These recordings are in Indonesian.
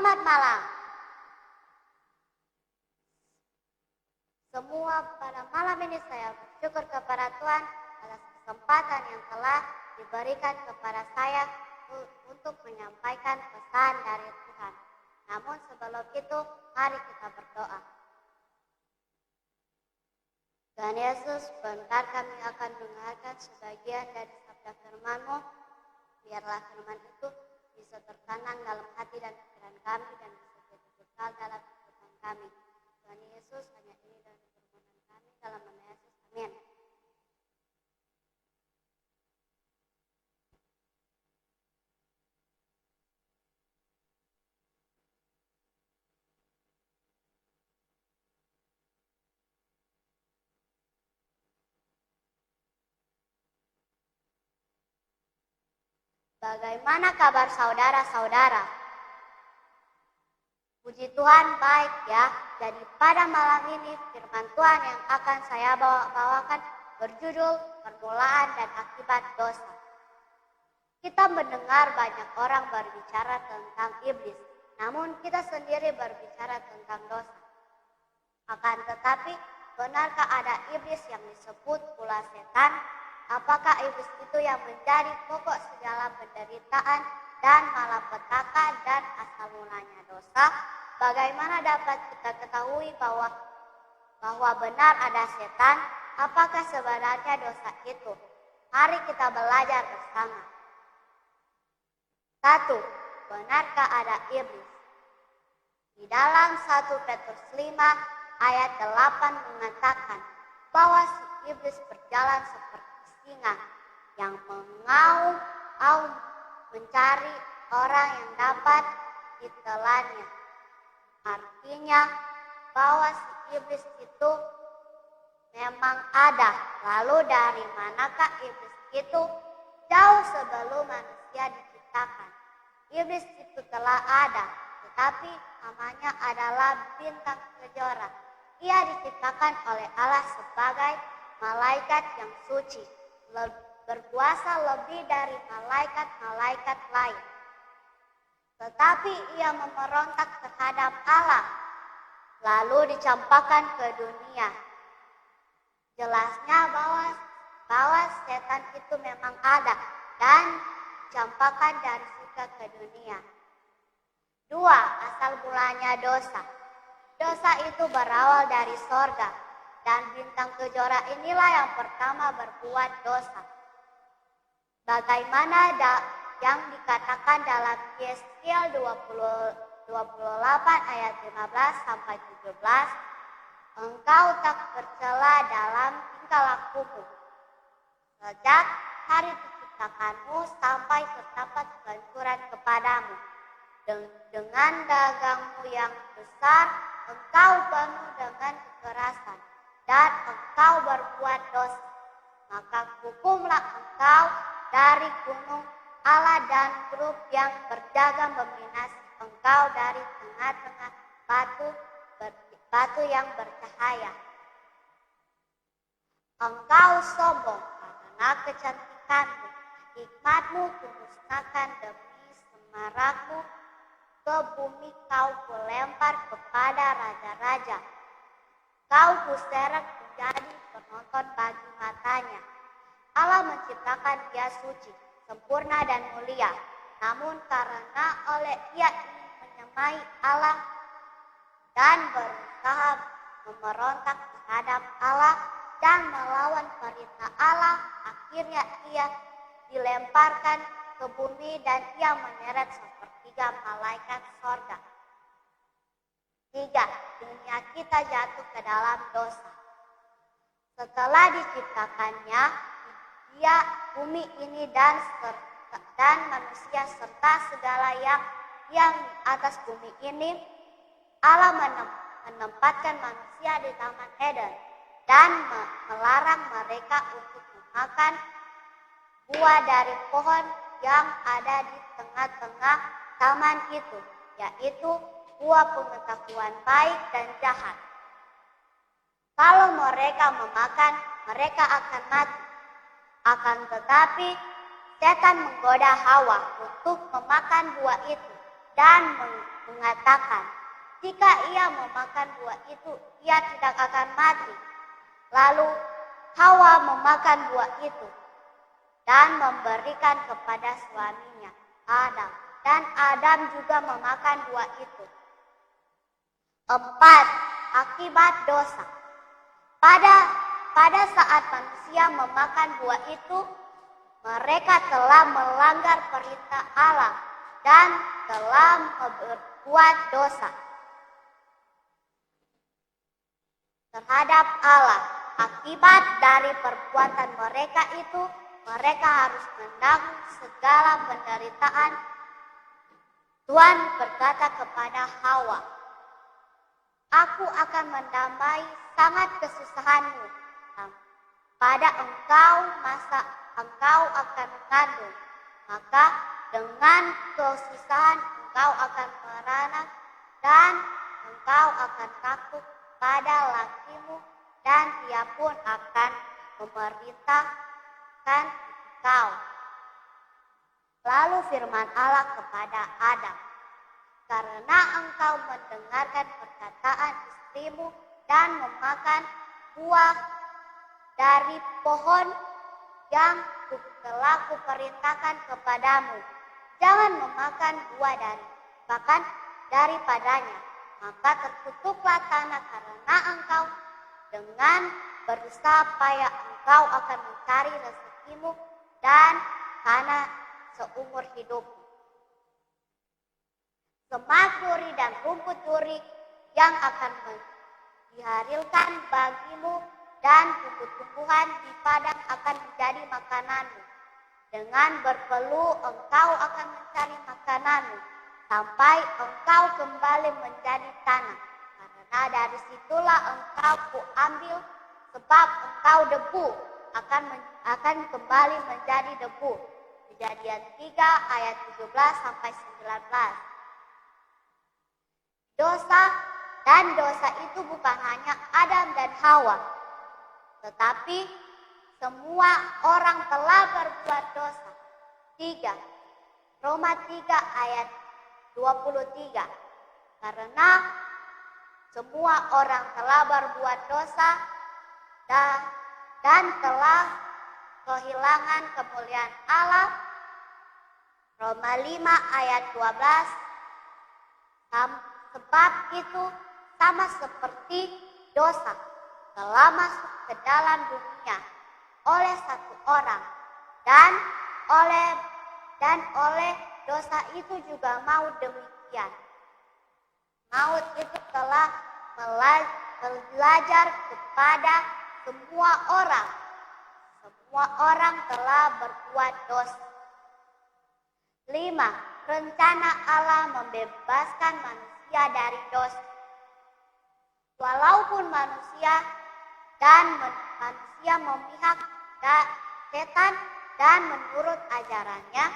Selamat malam. Semua pada malam ini saya bersyukur kepada Tuhan atas kesempatan yang telah diberikan kepada saya untuk menyampaikan pesan dari Tuhan. Namun sebelum itu, mari kita berdoa. Tuhan Yesus, bentar kami akan mendengarkan sebagian dari sabda firman-Mu. Biarlah firman itu bisa tertanam dalam hati dan pikiran kami dan bisa jadi bekal dalam kehidupan kami. Tuhan Yesus, hanya ini dari permohonan kami dalam nama Yesus. Amin. Bagaimana kabar saudara-saudara? Puji Tuhan baik ya. Jadi pada malam ini firman Tuhan yang akan saya bawakan berjudul Permulaan dan Akibat Dosa. Kita mendengar banyak orang berbicara tentang iblis, namun kita sendiri berbicara tentang dosa. Akan tetapi, benarkah ada iblis yang disebut pula setan? Apakah iblis itu yang menjadi pokok segala penderitaan dan malapetaka dan asal mulanya dosa? Bagaimana dapat kita ketahui bahwa benar ada setan? Apakah sebenarnya dosa itu? Mari kita belajar bersama. 1. Benarkah ada iblis? Di dalam 1 Petrus 5 ayat 8 mengatakan bahwa si iblis berjalan seperti singa yang mengaum mencari orang yang dapat ditelannya. Artinya bahwa si iblis itu memang ada. Lalu dari manakah iblis itu? Jauh sebelum manusia diciptakan, iblis itu telah ada, tetapi namanya adalah bintang kejora. Ia diciptakan oleh Allah sebagai malaikat yang suci, berkuasa lebih dari malaikat-malaikat lain. Tetapi ia memberontak terhadap Allah, lalu dicampakkan ke dunia. Jelasnya bahwa setan itu memang ada dan dicampakkan dari surga ke dunia. 2. Asal mulanya dosa. Dosa itu berawal dari sorga, dan bintang kejora inilah yang pertama berbuat dosa. Bagaimana yang dikatakan dalam Yesaya 28 ayat 15 sampai 17, engkau tak bercela dalam tingkah lakumu. Sejak hari diciptakanmu sampai terdapat kehancuran kepadamu. Dengan dagangmu yang besar, engkau penuh dengan kekerasan, dan engkau berbuat dosa. Maka hukumlah engkau dari gunung Allah dan grup yang berjaga membinasi engkau dari tengah-tengah batu yang bercahaya. Engkau sombong karena kecantikanmu, hikmatmu kumusnahkan demi semarakmu, ke bumi kau kulempar kepada raja-raja. Kau kuseret menjadi penonton bagi matanya. Allah menciptakan dia suci, sempurna dan mulia. Namun karena oleh ia ingin menyemai Allah dan berusaha memberontak terhadap Allah dan melawan perintah Allah, akhirnya ia dilemparkan ke bumi dan ia menyeret sepertiga malaikat sorga. 3. Dunia kita jatuh ke dalam dosa. Setelah diciptakannya, dia bumi ini dan manusia serta segala yang di atas bumi ini, Allah menempatkan manusia di Taman Eden dan melarang mereka untuk memakan buah dari pohon yang ada di tengah-tengah taman itu, yaitu buah pengetahuan baik dan jahat. Kalau mereka memakan, mereka akan mati. Akan tetapi, setan menggoda Hawa untuk memakan buah itu. dan mengatakan, jika ia memakan buah itu, ia tidak akan mati. Lalu Hawa memakan buah itu dan memberikan kepada suaminya, Adam. Dan Adam juga memakan buah itu. 4. Akibat dosa. Pada saat manusia memakan buah itu, mereka telah melanggar perintah Allah dan telah berbuat dosa terhadap Allah. Akibat dari perbuatan mereka itu, mereka harus menanggung segala penderitaan. Tuhan berkata kepada Hawa, "Aku akan menambah sangat kesusahanmu pada engkau masa engkau akan mengandung. Maka dengan kesusahan engkau akan beranak dan engkau akan takut pada lakimu dan dia pun akan memerintahkan engkau." Lalu firman Allah kepada Adam, "Karena engkau mendengarkan perkataan istrimu dan memakan buah dari pohon yang telah kuperintahkan kepadamu, jangan memakan buah daripadanya, maka terkutuklah tanah karena engkau dengan berusaha payah engkau akan mencari rezekimu dan tanah seumur hidupmu. Semak duri dan rumput duri yang akan dihasilkan bagimu dan tumbuh-tumbuhan di padang akan menjadi makananmu. Dengan berpeluh engkau akan mencari makananmu sampai engkau kembali menjadi tanah. Karena dari situlah engkau kuambil, sebab engkau debu akan kembali menjadi debu." Kejadian 3 ayat 17 sampai 19. Dosa itu bukan hanya Adam dan Hawa, tetapi semua orang telah berbuat dosa. 3. Roma 3 ayat 23. Karena semua orang telah berbuat dosa dan telah kehilangan kemuliaan Allah. Roma 5 ayat 12. Sebab itu sama seperti dosa telah masuk ke dalam dunia oleh satu orang dan oleh dosa itu juga maut demikian. Maut itu telah belajar kepada semua orang. Semua orang telah berbuat dosa. 5. Rencana Allah membebaskan manusia dari dosa. Walaupun manusia memihak setan dan menurut ajarannya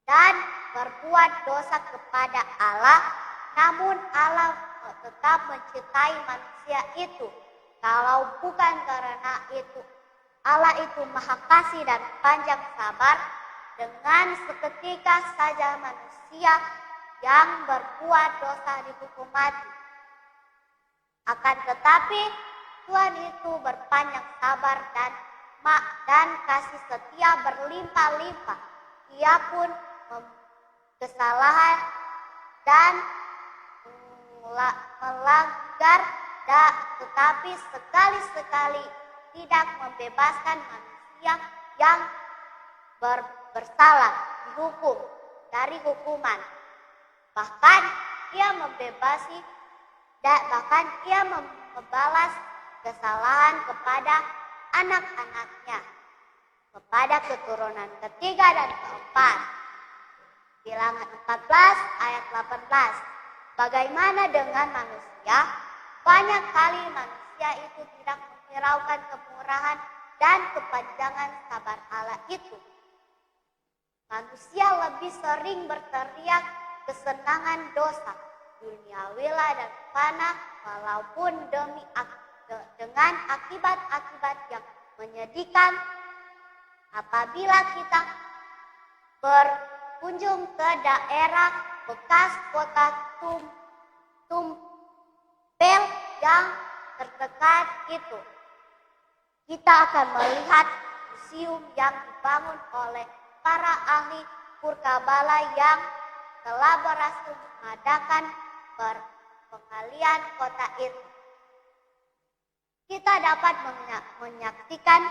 dan berbuat dosa kepada Allah, namun Allah tetap mencintai manusia itu. Kalau bukan karena itu, Allah itu maha kasih dan panjang sabar, dengan seketika saja manusia yang berbuat dosa dihukum mati. Akan tetapi Tuhan itu berpanjang sabar dan kasih setia berlimpah-limpah. Ia pun kesalahan dan melanggar, tetapi sekali-sekali tidak membebaskan manusia yang bersalah dihukum dari hukuman. Bahkan ia membalas kesalahan kepada anak-anaknya, kepada keturunan ketiga dan keempat. Bilangan 14 ayat 18. Bagaimana dengan manusia? Banyak kali manusia itu tidak menghiraukan kemurahan dan kepanjangan sabar Allah itu. Manusia lebih sering berteriak kesenangan dosa, duniawilah dan fana, walaupun dengan akibat-akibat yang menyedihkan. Apabila kita berkunjung ke daerah bekas kota Tumpel yang terdekat itu. Kita akan melihat museum yang dibangun oleh para ahli Purkabala yang telah berhasil mengadakan penggalian kota itu. Kita dapat menyaksikan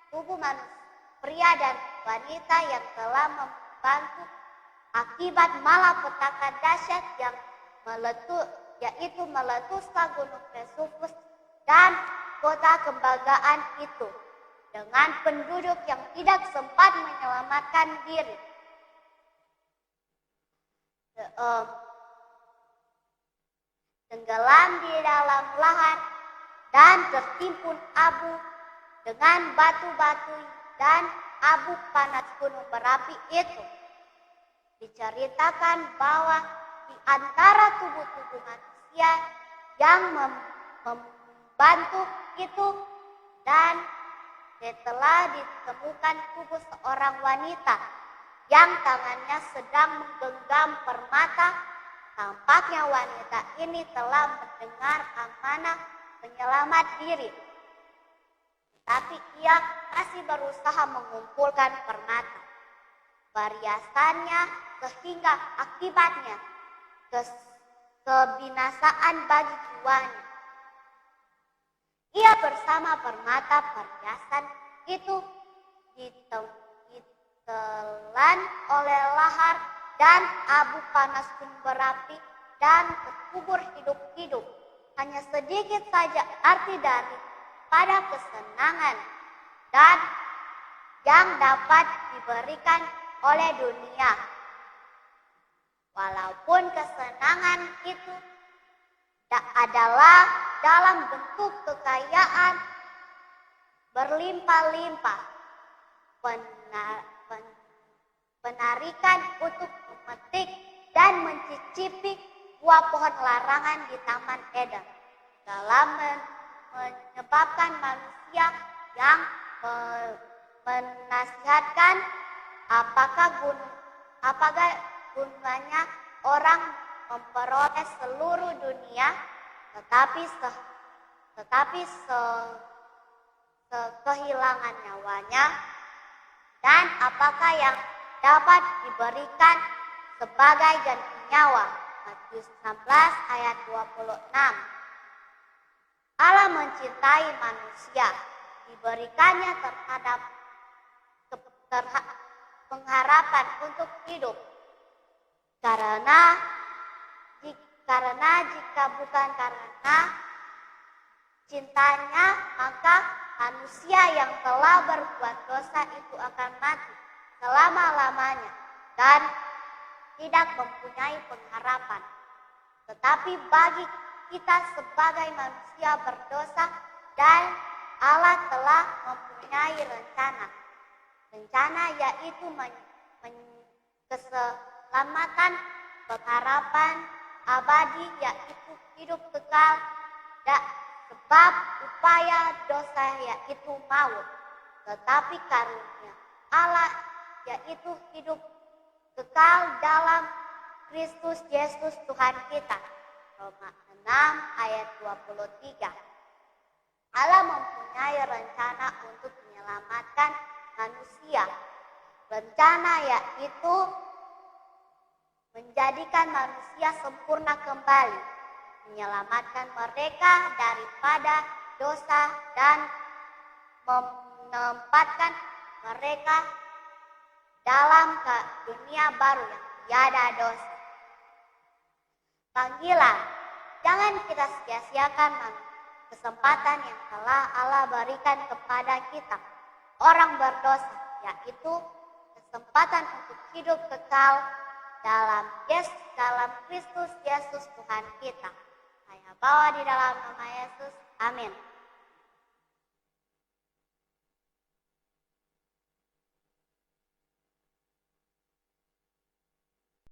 tubuh manusia, pria dan wanita yang telah membantu akibat malapetaka dahsyat yang yaitu meletuskan Gunung Vesuvus dan kota kebanggaan itu, dengan penduduk yang tidak sempat menyelamatkan diri. Tenggelam di dalam lahar dan tertimbun abu dengan batu-batu dan abu panas gunung berapi itu. Diceritakan bahwa di antara tubuh-tubuh manusia yang membantu itu dan setelah ditemukan tubuh seorang wanita yang tangannya sedang menggenggam permata. Tampaknya wanita ini telah mendengar amanah penyelamat diri, tapi ia masih berusaha mengumpulkan permata perhiasannya sehingga akibatnya kebinasaan bagi jiwanya. Ia bersama permata perhiasan itu ditelan oleh lahar dan abu panas gunung berapi dan terkubur hidup-hidup. Hanya sedikit saja arti dari pada kesenangan dan yang dapat diberikan oleh dunia. Walaupun kesenangan itu adalah dalam bentuk kekayaan berlimpah-limpah, penarikan untuk memetik dan mencicipi buah pohon larangan di Taman Eden, dalam menyebabkan manusia yang menasihatkan apakah gunanya orang memperoleh seluruh dunia tetapi kehilangan nyawanya, dan apakah yang dapat diberikan sebagai ganti nyawa. Matius 16 ayat 26. Allah mencintai manusia, diberikannya terhadap pengharapan untuk hidup. Karena jika bukan karena cintanya, maka manusia yang telah berbuat dosa itu akan mati selama-lamanya dan tidak mempunyai pengharapan. Tetapi bagi kita sebagai manusia berdosa, dan Allah telah mempunyai rencana yaitu keselamatan, pengharapan abadi, yaitu hidup kekal, sebab upaya dosa yaitu maut, tetapi karunia Allah yaitu hidup kekal dalam Kristus Yesus Tuhan kita. Roma 6 ayat 23. Allah mempunyai rencana untuk menyelamatkan manusia. Rencana yaitu menjadikan manusia sempurna kembali, menyelamatkan mereka daripada dosa dan menempatkan mereka dalam dunia baru yang tiada dosa. Panggilan, jangan kita sia-siakan kesempatan yang telah Allah berikan kepada kita, orang berdosa, yaitu kesempatan untuk hidup kekal dalam Kristus Yesus Tuhan kita. Saya bawa di dalam nama Yesus. Amin.